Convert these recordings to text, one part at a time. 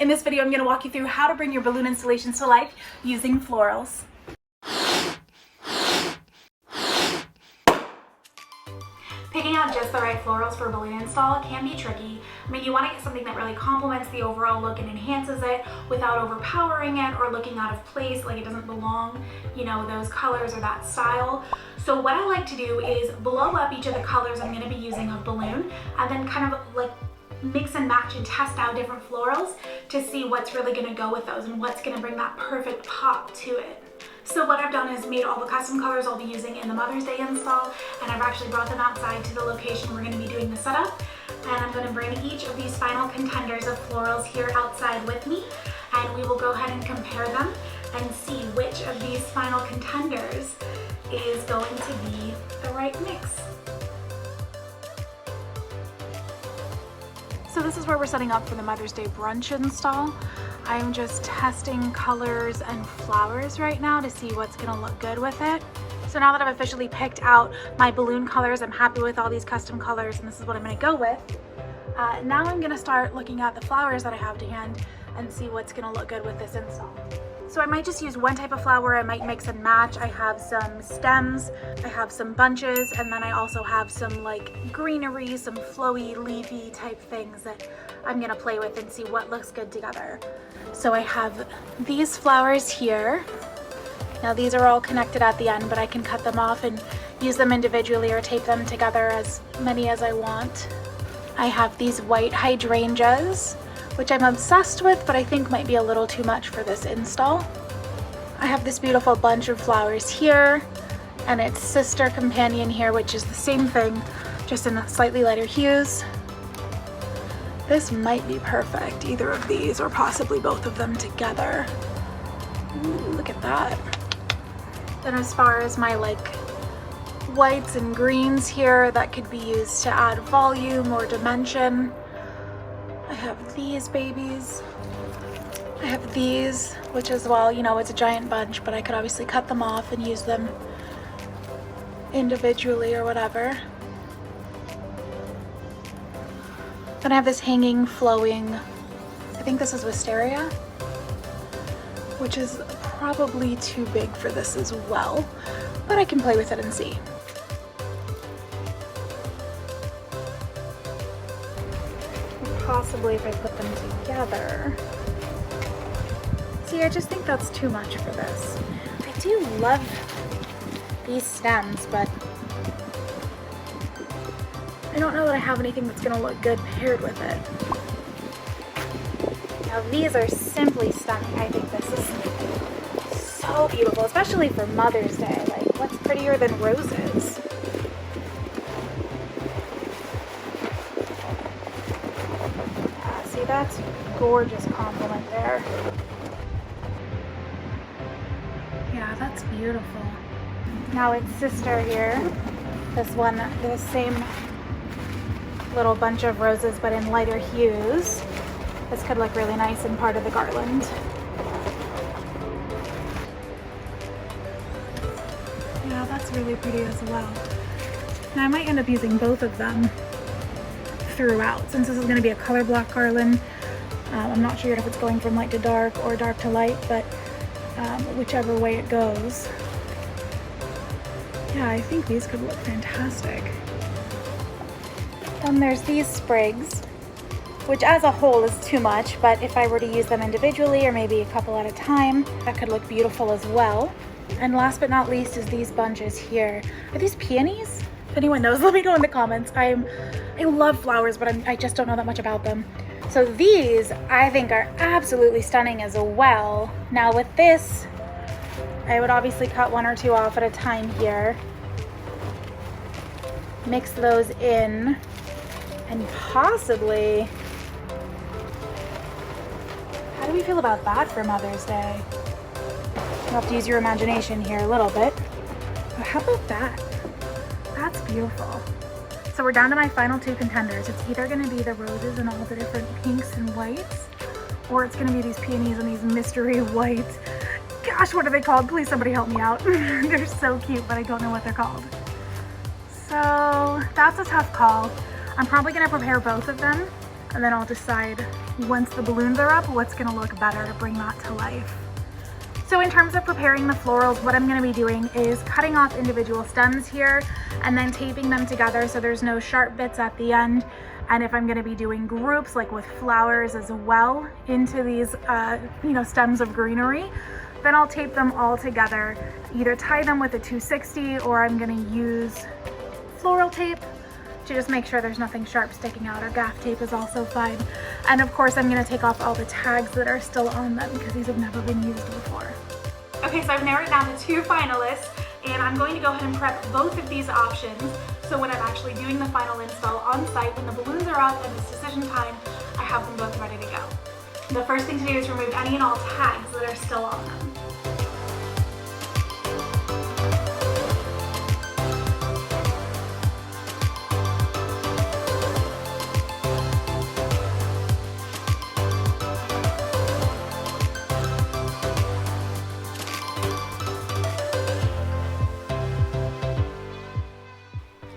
In this video, I'm going to walk you through how to bring your balloon installations to life using florals. Picking out just the right florals for a balloon install can be tricky. I mean, you want to get something that really complements the overall look and enhances it without overpowering it or looking out of place, like it doesn't belong, you know, those colors or that style. So what I like to do is blow up each of the colors I'm going to be using of balloon and then kind of like mix and match and test out different florals to see what's really going to go with those and what's going to bring that perfect pop to it. So what I've done is made all the custom colors I'll be using in the Mother's Day install, and I've actually brought them outside to the location we're going to be doing the setup. And I'm going to bring each of these final contenders of florals here outside with me, and we will go ahead and compare them and see which of these final contenders is going to be the right mix. So this is where we're setting up for the Mother's Day brunch install. I'm just testing colors and flowers right now to see what's gonna look good with it. So now that I've officially picked out my balloon colors, I'm happy with all these custom colors and this is what I'm gonna go with. Now I'm gonna start looking at the flowers that I have to hand and see what's gonna look good with this install. So I might just use one type of flower, I might mix and match. I have some stems, I have some bunches, and then I also have some like greenery, some flowy, leafy type things that I'm gonna play with and see what looks good together. So I have these flowers here. Now these are all connected at the end, but I can cut them off and use them individually or tape them together as many as I want. I have these white hydrangeas, which I'm obsessed with, but I think might be a little too much for this install. I have this beautiful bunch of flowers here, and its sister companion here, which is the same thing, just in slightly lighter hues. This might be perfect, either of these, or possibly both of them together. Ooh, look at that. Then as far as my like whites and greens here, that could be used to add volume or dimension. I have these babies. I have these, which as well, you know, it's a giant bunch, but I could obviously cut them off and use them individually or whatever. Then I have this hanging, flowing, I think this is wisteria, which is probably too big for this as well, but I can play with it and see. Possibly if I put them together. See, I just think that's too much for this. I do love these stems, but I don't know that I have anything that's gonna look good paired with it. Now these are simply stunning. I think this is so beautiful, especially for Mother's Day. Like, what's prettier than roses? That's a gorgeous compliment there. Yeah, that's beautiful. Now its sister here, this one, the same little bunch of roses but in lighter hues. This could look really nice in part of the garland. Yeah, that's really pretty as well. Now I might end up using both of them throughout, since this is going to be a color block garland. I'm not sure yet if it's going from light to dark or dark to light, but whichever way it goes. Yeah, I think these could look fantastic. Then there's these sprigs, which as a whole is too much, but if I were to use them individually or maybe a couple at a time, that could look beautiful as well. And last but not least is these bunches here. Are these peonies? If anyone knows, let me know in the comments. I love flowers, but I just don't know that much about them. So these I think are absolutely stunning as well. Now with this, I would obviously cut one or two off at a time here. Mix those in and possibly, how do we feel about that for Mother's Day? You'll have to use your imagination here a little bit. But how about that? That's beautiful. So we're down to my final two contenders. It's either going to be the roses and all the different pinks and whites, or it's going to be these peonies and these mystery whites. Gosh, what are they called? Please somebody help me out. They're so cute, but I don't know what they're called. So that's a tough call. I'm probably going to prepare both of them and then I'll decide once the balloons are up, what's gonna look better to bring that to life. So in terms of preparing the florals, what I'm gonna be doing is cutting off individual stems here and then taping them together so there's no sharp bits at the end. And if I'm gonna be doing groups, like with flowers as well, into these stems of greenery, then I'll tape them all together, either tie them with a 260 or I'm gonna use floral tape to just make sure there's nothing sharp sticking out, or gaff tape is also fine. And of course I'm gonna take off all the tags that are still on them because these have never been used before. Okay, so I've narrowed it down to 2 finalists, and I'm going to go ahead and prep both of these options so when I'm actually doing the final install on site, when the balloons are up and it's decision time, I have them both ready to go. The first thing to do is remove any and all tags that are still on them.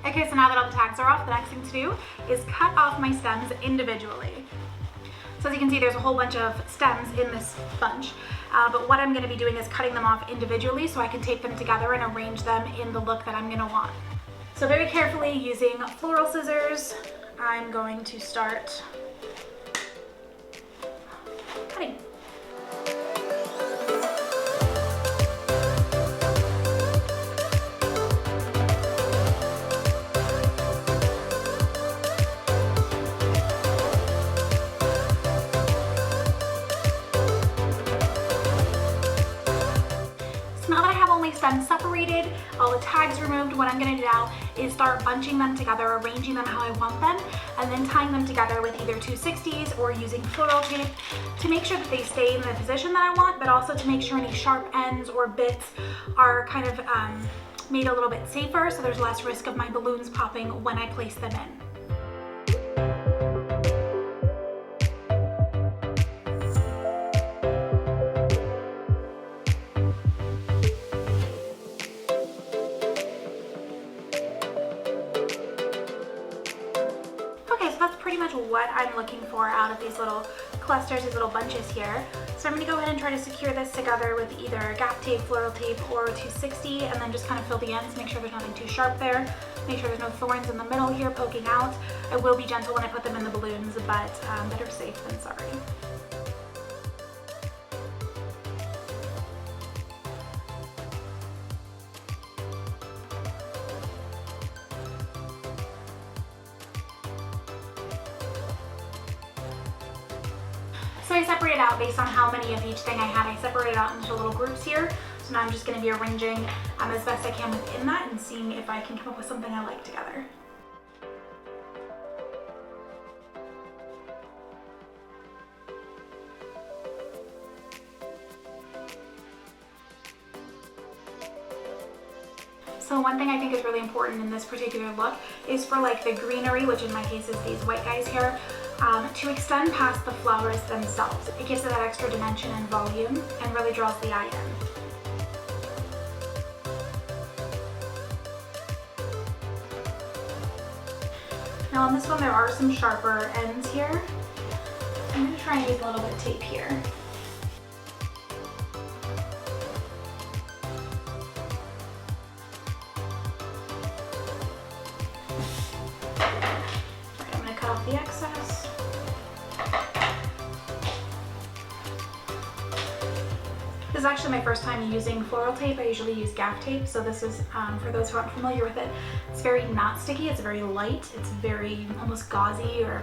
Okay, so now that all the tags are off, the next thing to do is cut off my stems individually. So as you can see, there's a whole bunch of stems in this bunch, but what I'm going to be doing is cutting them off individually so I can tape them together and arrange them in the look that I'm going to want. So very carefully, using floral scissors, I'm going to start cutting. Stems separated, all the tags removed, what I'm going to do now is start bunching them together, arranging them how I want them, and then tying them together with either 260s or using floral tape to make sure that they stay in the position that I want, but also to make sure any sharp ends or bits are kind of made a little bit safer so there's less risk of my balloons popping when I place them in. Pretty much what I'm looking for out of these little clusters, these little bunches here. So I'm going to go ahead and try to secure this together with either gaff tape, floral tape, or 260, and then just kind of fill the ends, make sure there's nothing too sharp there, make sure there's no thorns in the middle here poking out. I will be gentle when I put them in the balloons, but better safe than sorry. So I separated out based on how many of each thing I had. I separated out into little groups here. So now I'm just going to be arranging as best I can within that and seeing if I can come up with something I like together. So one thing I think is really important in this particular look is for like the greenery, which in my case is these white guys here, to extend past the flowers themselves. It gives it that extra dimension and volume and really draws the eye in. Now on this one there are some sharper ends here. I'm going to try and use a little bit of tape here. I'm going to cut off the excess. This is actually my first time using floral tape. I usually use gaff tape, so this is, for those who aren't familiar with it, it's very not sticky, it's very light, it's very almost gauzy or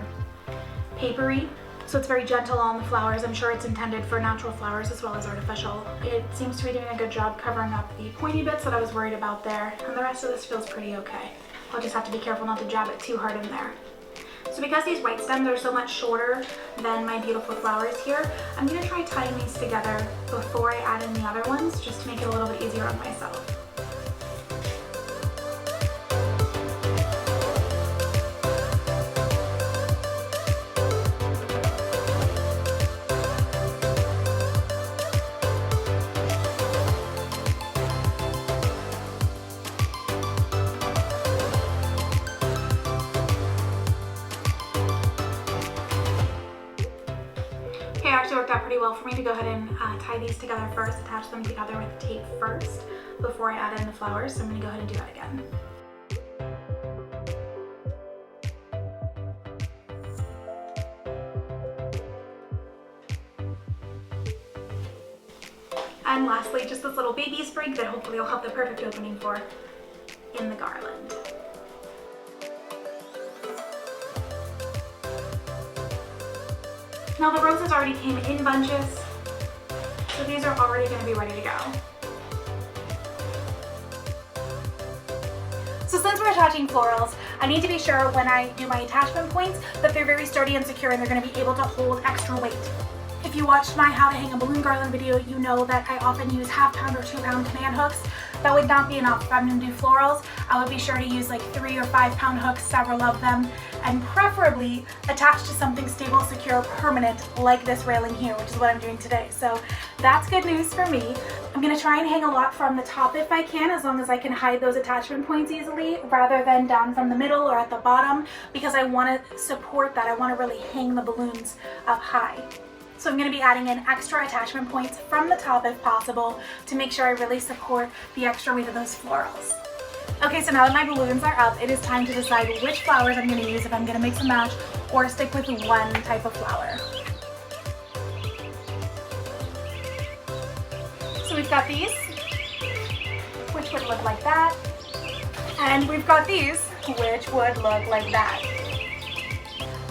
papery. So it's very gentle on the flowers. I'm sure it's intended for natural flowers as well as artificial. It seems to be doing a good job covering up the pointy bits that I was worried about there, and the rest of this feels pretty okay. I'll just have to be careful not to jab it too hard in there. So because these white stems are so much shorter than my beautiful flowers here, I'm going to try tying these together before I add in the other ones, just to make it a little bit easier on myself. out pretty well for me to go ahead and tie these together first, attach them together with tape first before I add in the flowers. So I'm gonna go ahead and do that again. And lastly, just this little baby sprig that hopefully will have the perfect opening for in the garland. Now the roses already came in bunches, so these are already going to be ready to go. So since we're attaching florals, I need to be sure when I do my attachment points that they're very sturdy and secure and they're going to be able to hold extra weight. If you watched my how to hang a balloon garland video, you know that I often use half-pound or 2-pound command hooks. That would not be enough. If I'm going to do florals, I would be sure to use like 3 or 5-pound hooks, several of them, and preferably attached to something stable, secure, permanent, like this railing here, which is what I'm doing today. So that's good news for me. I'm going to try and hang a lot from the top if I can, as long as I can hide those attachment points easily, rather than down from the middle or at the bottom, because I want to support that. I want to really hang the balloons up high. So I'm going to be adding in extra attachment points from the top if possible to make sure I really support the extra weight of those florals. Okay, so now that my balloons are up, it is time to decide which flowers I'm going to use, if I'm going to mix and match or stick with one type of flower. So we've got these, which would look like that, and we've got these, which would look like that.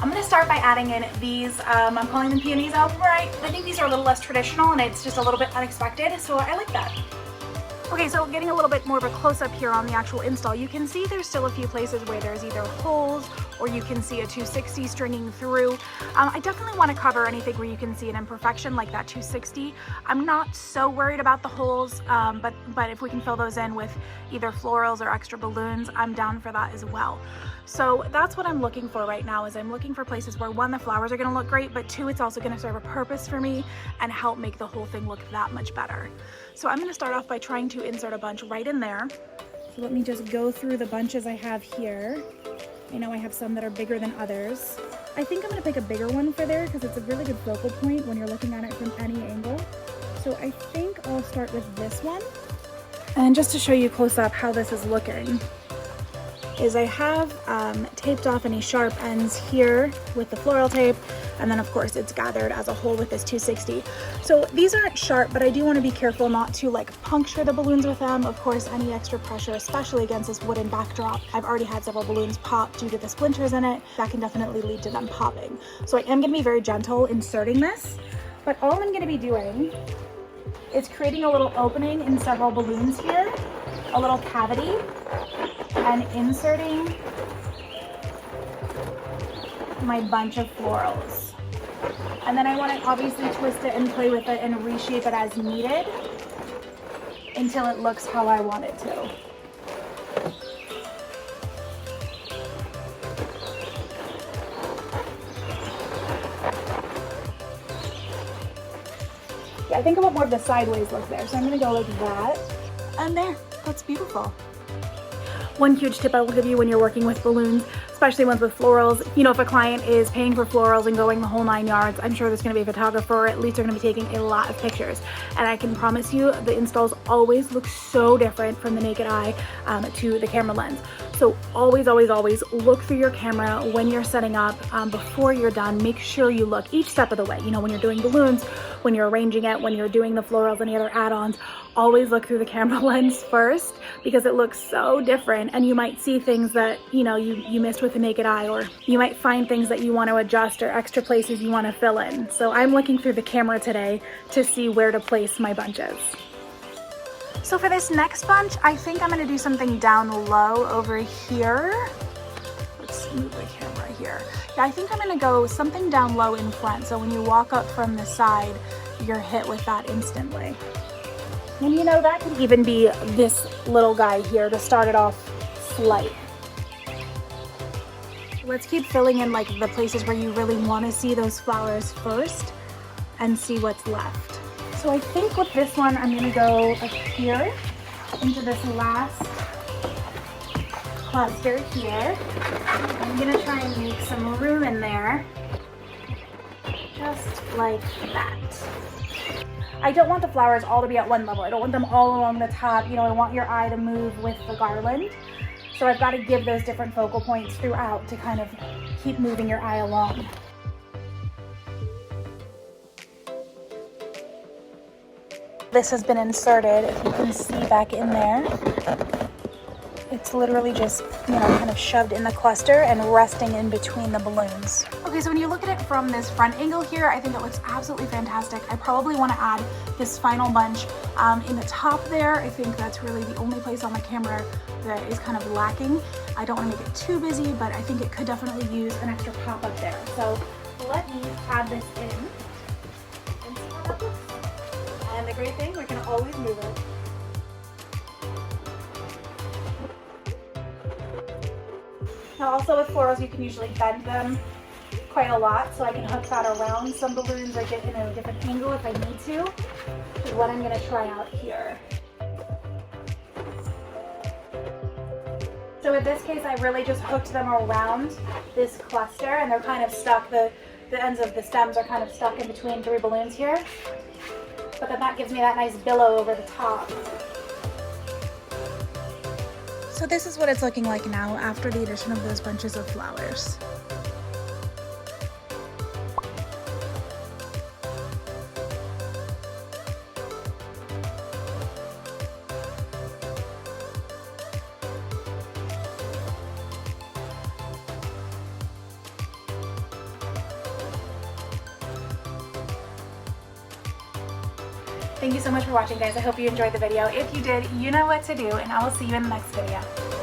I'm going to start by adding in these, I'm calling them peonies outright. I think these are a little less traditional and it's just a little bit unexpected, so I like that. Okay, so getting a little bit more of a close-up here on the actual install, you can see there's still a few places where there's either holes or you can see a 260 stringing through. I definitely want to cover anything where you can see an imperfection like that 260. I'm not so worried about the holes, but if we can fill those in with either florals or extra balloons, I'm down for that as well. So that's what I'm looking for right now, is I'm looking for places where 1, the flowers are going to look great, but 2, it's also going to serve a purpose for me and help make the whole thing look that much better. So I'm going to start off by trying to insert a bunch right in there. So let me just go through the bunches I have here. I know I have some that are bigger than others. I think I'm going to pick a bigger one for there because it's a really good focal point when you're looking at it from any angle. So I think I'll start with this one. And just to show you close up how this is looking, is I have taped off any sharp ends here with the floral tape, and then of course it's gathered as a whole with this 260. So these aren't sharp, but I do want to be careful not to like puncture the balloons with them. Of course, any extra pressure, especially against this wooden backdrop, I've already had several balloons pop due to the splinters in it. That can definitely lead to them popping. So I am going to be very gentle inserting this, but all I'm going to be doing is creating a little opening in several balloons here, a little cavity, and inserting my bunch of florals. And then I want to obviously twist it and play with it and reshape it as needed until it looks how I want it to. Yeah, I think I want more of the sideways look there, so I'm going to go like that. And there, that's beautiful. One huge tip I will give you when you're working with balloons, especially ones with florals, you know, if a client is paying for florals and going the whole 9 yards, I'm sure there's going to be a photographer, or at least they're going to be taking a lot of pictures. And I can promise you the installs always look so different from the naked eye to the camera lens. So always, always, always look through your camera when you're setting up, before you're done. Make sure you look each step of the way. You know, when you're doing balloons, when you're arranging it, when you're doing the florals, any other add-ons, always look through the camera lens first, because it looks so different and you might see things that, you know, you missed with the naked eye, or you might find things that you want to adjust or extra places you want to fill in. So I'm looking through the camera today to see where to place my bunches. So for this next bunch, I think I'm going to do something down low over here. Let's move the camera here. Yeah, I think I'm going to go something down low in front, so when you walk up from the side, you're hit with that instantly. And you know, that could even be this little guy here to start it off slight. Let's keep filling in like the places where you really want to see those flowers first and see what's left. So I think with this one, I'm going to go up here into this last cluster here. I'm going to try and make some room in there just like that. I don't want the flowers all to be at one level. I don't want them all along the top. You know, I want your eye to move with the garland. So I've got to give those different focal points throughout to kind of keep moving your eye along. This has been inserted, if you can see back in there. It's literally just, you know, kind of shoved in the cluster and resting in between the balloons. Okay, so when you look at it from this front angle here, I think it looks absolutely fantastic. I probably want to add this final bunch in the top there. I think that's really the only place on the camera that is kind of lacking. I don't want to make it too busy, but I think it could definitely use an extra pop up there. So let me add this in and see how that looks. And the great thing, we can always move it. Now also with florals, you can usually bend them quite a lot, so I can hook that around some balloons or get in a different angle if I need to, which is what I'm going to try out here. So in this case, I really just hooked them around this cluster, and they're kind of stuck, the ends of the stems are kind of stuck in between 3 balloons here. But then that gives me that nice billow over the top. So this is what it's looking like now after the addition of those bunches of flowers. Thank you so much for watching, guys. I hope you enjoyed the video. If you did, you know what to do, and I will see you in the next video.